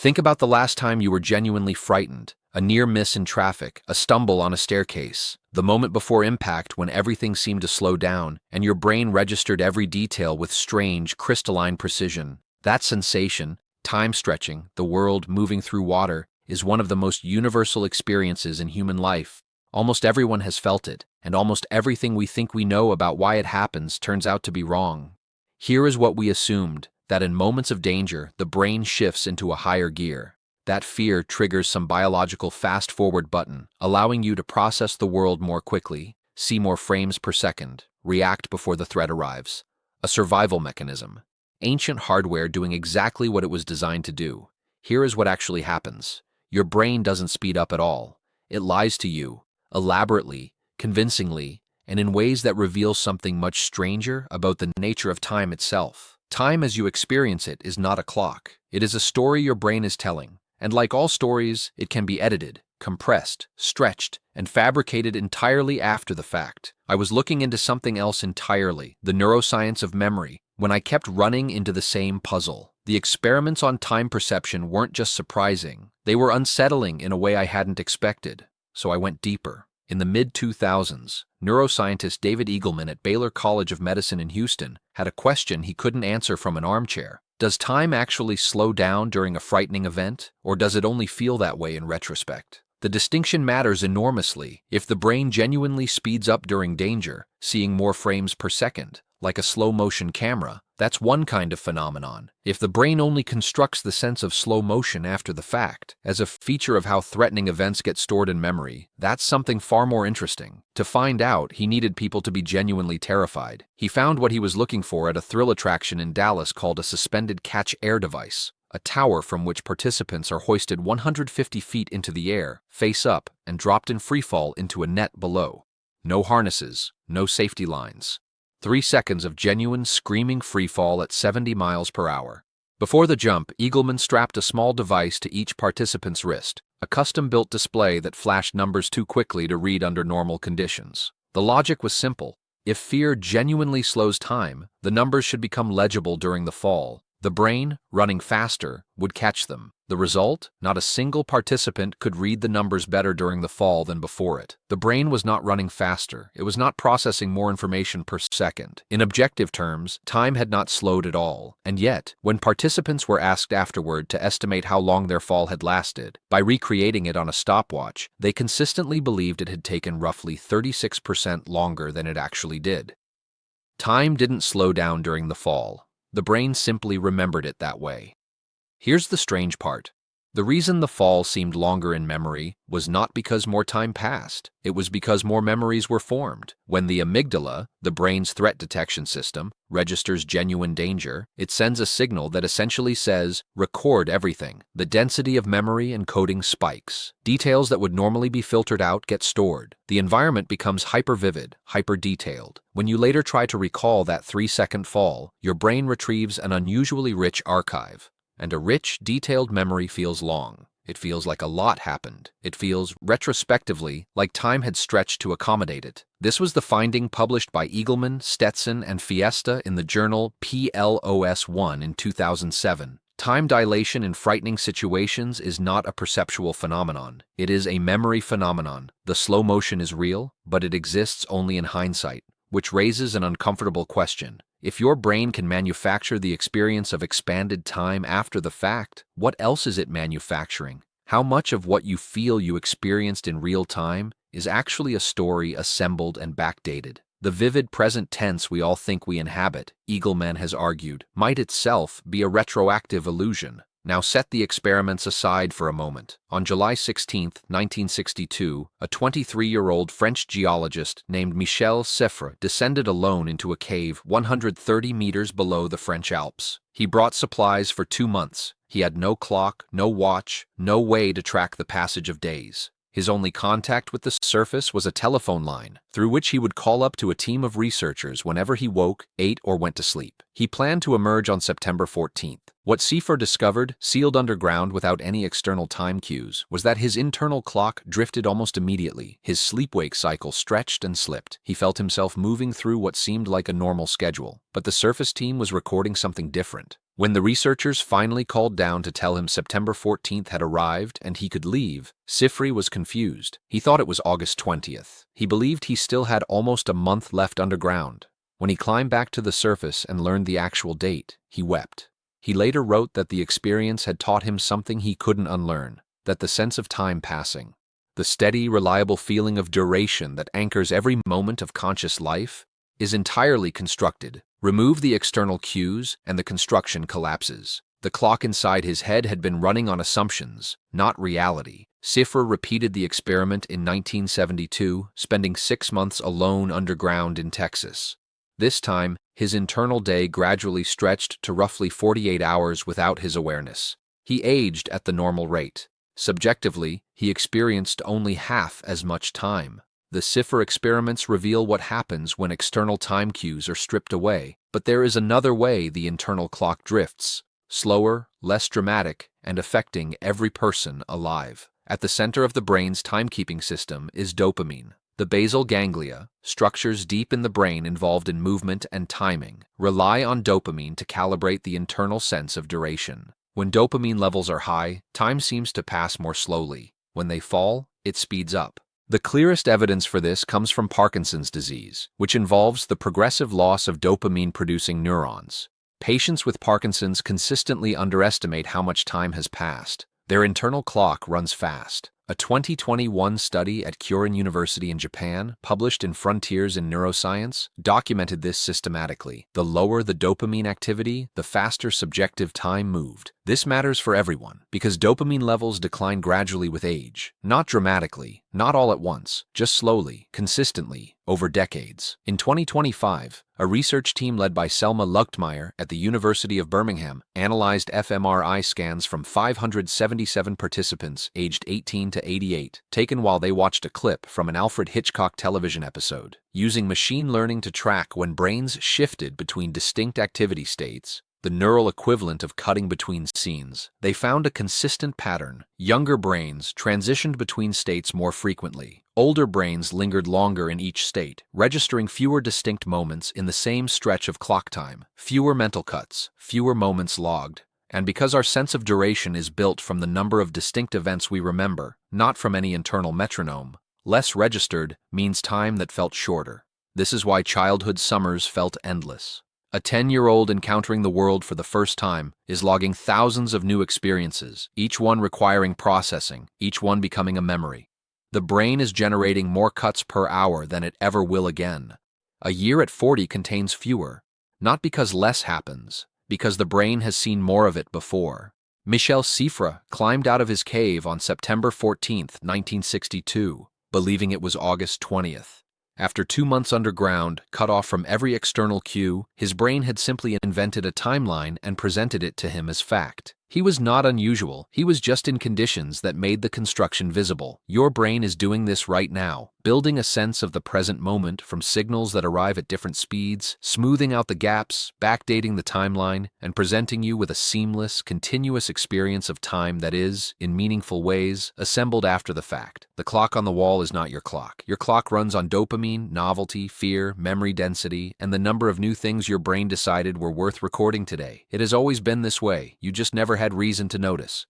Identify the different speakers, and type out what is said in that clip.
Speaker 1: Think about the last time you were genuinely frightened, a near miss in traffic, a stumble on a staircase, the moment before impact when everything seemed to slow down and your brain registered every detail with strange, crystalline precision. That sensation, time stretching, the world moving through water, is one of the most universal experiences in human life. Almost everyone has felt it, and almost everything we think we know about why it happens turns out to be wrong. Here is what we assumed, that in moments of danger, the brain shifts into a higher gear. That fear triggers some biological fast-forward button, allowing you to process the world more quickly, see more frames per second, react before the threat arrives. A survival mechanism. Ancient hardware doing exactly what it was designed to do. Here is what actually happens. Your brain doesn't speed up at all. It lies to you, elaborately, convincingly, and in ways that reveal something much stranger about the nature of time itself. Time as you experience it is not a clock. It is a story your brain is telling. And like all stories, it can be edited, compressed, stretched, and fabricated entirely after the fact. I was looking into something else entirely, the neuroscience of memory, when I kept running into the same puzzle. The experiments on time perception weren't just surprising, they were unsettling in a way I hadn't expected. So I went deeper. In the mid-2000s, neuroscientist David Eagleman at Baylor College of Medicine in Houston had a question he couldn't answer from an armchair. Does time actually slow down during a frightening event, or does it only feel that way in retrospect? The distinction matters enormously. If the brain genuinely speeds up during danger, seeing more frames per second, like a slow-motion camera, that's one kind of phenomenon. If the brain only constructs the sense of slow motion after the fact, as a feature of how threatening events get stored in memory, that's something far more interesting. To find out, he needed people to be genuinely terrified. He found what he was looking for at a thrill attraction in Dallas called a suspended catch-air device, a tower from which participants are hoisted 150 feet into the air, face up, and dropped in freefall into a net below. No harnesses, no safety lines. 3 seconds of genuine, screaming freefall at 70 miles per hour. Before the jump, Eagleman strapped a small device to each participant's wrist, a custom-built display that flashed numbers too quickly to read under normal conditions. The logic was simple. If fear genuinely slows time, the numbers should become legible during the fall. The brain, running faster, would catch them. The result? Not a single participant could read the numbers better during the fall than before it. The brain was not running faster. It was not processing more information per second. In objective terms, time had not slowed at all. And yet, when participants were asked afterward to estimate how long their fall had lasted, by recreating it on a stopwatch, they consistently believed it had taken roughly 36% longer than it actually did. Time didn't slow down during the fall. The brain simply remembered it that way. Here's the strange part. The reason the fall seemed longer in memory was not because more time passed. It was because more memories were formed. When the amygdala, the brain's threat detection system, registers genuine danger, it sends a signal that essentially says, record everything. The density of memory encoding spikes. Details that would normally be filtered out get stored. The environment becomes hyper-vivid, hyper-detailed. When you later try to recall that 3-second fall, your brain retrieves an unusually rich archive. And a rich, detailed memory feels long. It feels like a lot happened. It feels, retrospectively, like time had stretched to accommodate it. This was the finding published by Eagleman, Stetson, and Fiesta in the journal PLOS1 in 2007. Time dilation in frightening situations is not a perceptual phenomenon. It is a memory phenomenon. The slow motion is real, but it exists only in hindsight, which raises an uncomfortable question. If your brain can manufacture the experience of expanded time after the fact, what else is it manufacturing? How much of what you feel you experienced in real time is actually a story assembled and backdated? The vivid present tense we all think we inhabit, Eagleman has argued, might itself be a retroactive illusion. Now set the experiments aside for a moment. On July 16, 1962, a 23-year-old French geologist named Michel Seffre descended alone into a cave 130 meters below the French Alps. He brought supplies for 2 months. He had no clock, no watch, no way to track the passage of days. His only contact with the surface was a telephone line, through which he would call up to a team of researchers whenever he woke, ate, or went to sleep. He planned to emerge on September 14th. What Seffre discovered, sealed underground without any external time cues, was that his internal clock drifted almost immediately. His sleep-wake cycle stretched and slipped. He felt himself moving through what seemed like a normal schedule. But the surface team was recording something different. When the researchers finally called down to tell him September 14th had arrived and he could leave, Sifri was confused. He thought it was August 20th. He believed he still had almost a month left underground. When he climbed back to the surface and learned the actual date, he wept. He later wrote that the experience had taught him something he couldn't unlearn, that the sense of time passing, the steady, reliable feeling of duration that anchors every moment of conscious life, is entirely constructed. Remove the external cues, and the construction collapses. The clock inside his head had been running on assumptions, not reality. Sifri repeated the experiment in 1972, spending 6 months alone underground in Texas. This time, his internal day gradually stretched to roughly 48 hours without his awareness. He aged at the normal rate. Subjectively, he experienced only half as much time. The Sifri experiments reveal what happens when external time cues are stripped away, but there is another way the internal clock drifts, slower, less dramatic, and affecting every person alive. At the center of the brain's timekeeping system is dopamine. The basal ganglia, structures deep in the brain involved in movement and timing, rely on dopamine to calibrate the internal sense of duration. When dopamine levels are high, time seems to pass more slowly. When they fall, it speeds up. The clearest evidence for this comes from Parkinson's disease, which involves the progressive loss of dopamine-producing neurons. Patients with Parkinson's consistently underestimate how much time has passed. Their internal clock runs fast. A 2021 study at Kyorin University in Japan, published in Frontiers in Neuroscience, documented this systematically. The lower the dopamine activity, the faster subjective time moved. This matters for everyone, because dopamine levels decline gradually with age. Not dramatically, not all at once, just slowly, consistently, over decades. In 2025, a research team led by Selma Luchtmeyer at the University of Birmingham analyzed fMRI scans from 577 participants aged 18 to 88, taken while they watched a clip from an Alfred Hitchcock television episode. Using machine learning to track when brains shifted between distinct activity states, the neural equivalent of cutting between scenes, they found a consistent pattern. Younger brains transitioned between states more frequently. Older brains lingered longer in each state, registering fewer distinct moments in the same stretch of clock time. Fewer mental cuts, fewer moments logged. And because our sense of duration is built from the number of distinct events we remember, not from any internal metronome, less registered means time that felt shorter. This is why childhood summers felt endless. A 10-year-old encountering the world for the first time is logging thousands of new experiences, each one requiring processing, each one becoming a memory. The brain is generating more cuts per hour than it ever will again. A year at 40 contains fewer, not because less happens, because the brain has seen more of it before. Michel Sifri climbed out of his cave on September 14, 1962, believing it was August 20th. After 2 months underground, cut off from every external cue, his brain had simply invented a timeline and presented it to him as fact. He was not unusual, he was just in conditions that made the construction visible. Your brain is doing this right now, building a sense of the present moment from signals that arrive at different speeds, smoothing out the gaps, backdating the timeline, and presenting you with a seamless, continuous experience of time that is, in meaningful ways, assembled after the fact. The clock on the wall is not your clock. Your clock runs on dopamine, novelty, fear, memory density, and the number of new things your brain decided were worth recording today. It has always been this way, you just never had reason to notice.